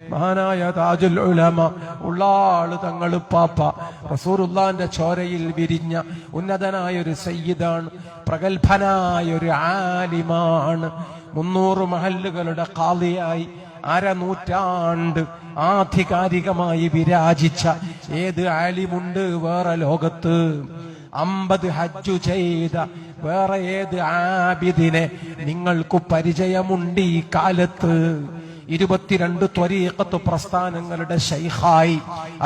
മഹാനായ താജുൽ ഉലമ ഉള്ളാള് തങ്ങൾ പാപ്പ റസൂലുള്ളാന്റെ ചോരയിൽ വിരിഞ്ഞ ഉന്നതനായ ഒരു സയ്യിദാണ്, പ്രഗത്ഭനായ ഒരു ആലിമാണ്. 300 മഹല്ലുകളുടെ ഖാദിയായി അരനൂറ്റാണ്ട് ആധികാരികമായി വിരാജിച്ച ഏത് ആലിമുണ്ട് വേറെ ലോകത്ത്? 50 ഹജ്ജു ചെയ്ത വേറെ ഏത് ആബിദിനെ നിങ്ങൾക്ക് പരിചയമുണ്ട് ഈ കാലത്ത്? 22 ത്വരീഖത്ത് പ്രസ്ഥാനങ്ങളുടെ ശൈഖായി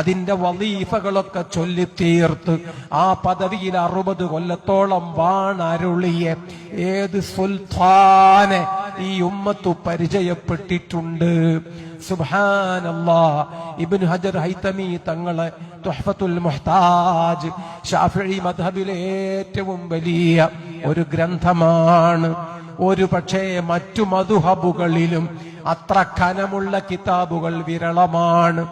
അതിന്റെ വളീഫകളൊക്കെ ചൊല്ലിത്തീർത്ത് ആ പദവിയിൽ 60 കൊല്ലത്തോളം വാണരുളിയ ഏത് സുൽത്താനെ ഈ ഉമ്മത്തു പരിചയപ്പെട്ടിട്ടുണ്ട്? സുബ്ഹാനല്ലാഹ്. ഇബ്നു ഹജർ ഹൈതമി തങ്ങളെ തുഹ്ഫത്തുൽ മുഹ്താജ് ശാഫിഈ മദ്ഹബിലെ ഏറ്റവും വലിയ ഒരു ഗ്രന്ഥമാണ്. ഒരു പക്ഷേ മറ്റു മദ്ഹബുകളിലും അത്ര കനമുള്ള കിതാബുകൾ വിരളമാണ്.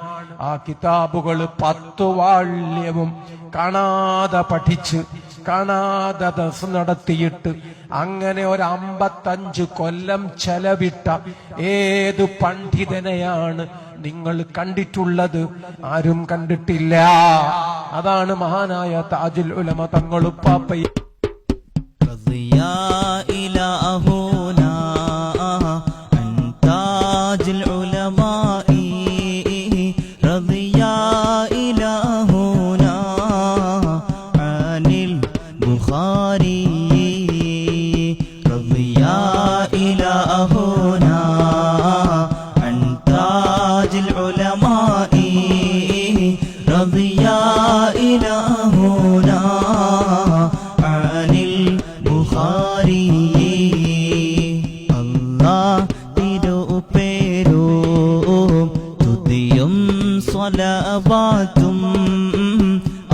ആ കിതാബുകൾ 10 വാള്യവും കാണാതെ പഠിച്ച് കാണാതെ ദർസ് നടത്തിയിട്ട് അങ്ങനെ ഒരു 55 കൊല്ലം ചെലവിട്ട ഏത് പണ്ഡിതനെയാണ് നിങ്ങൾ കണ്ടിട്ടുള്ളത്? ആരും കണ്ടിട്ടില്ല. അതാണ് മഹാനായ താജുൽ ഉലമ തങ്ങളുപ്പാപ്പ.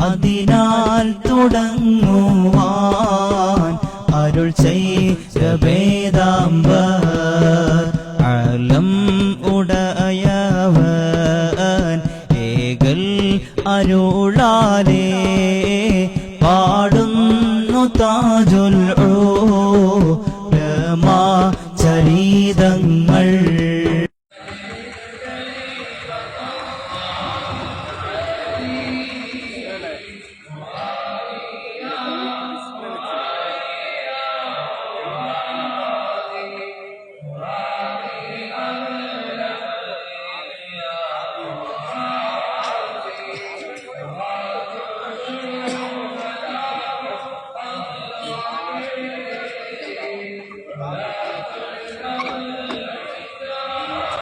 അതിനാൽ തുടങ്ങുവാൻ അരുൾ ചെയ്ത വേദാംബർ അലം ഉടയവൻ ഏകൽ അരുളാൽ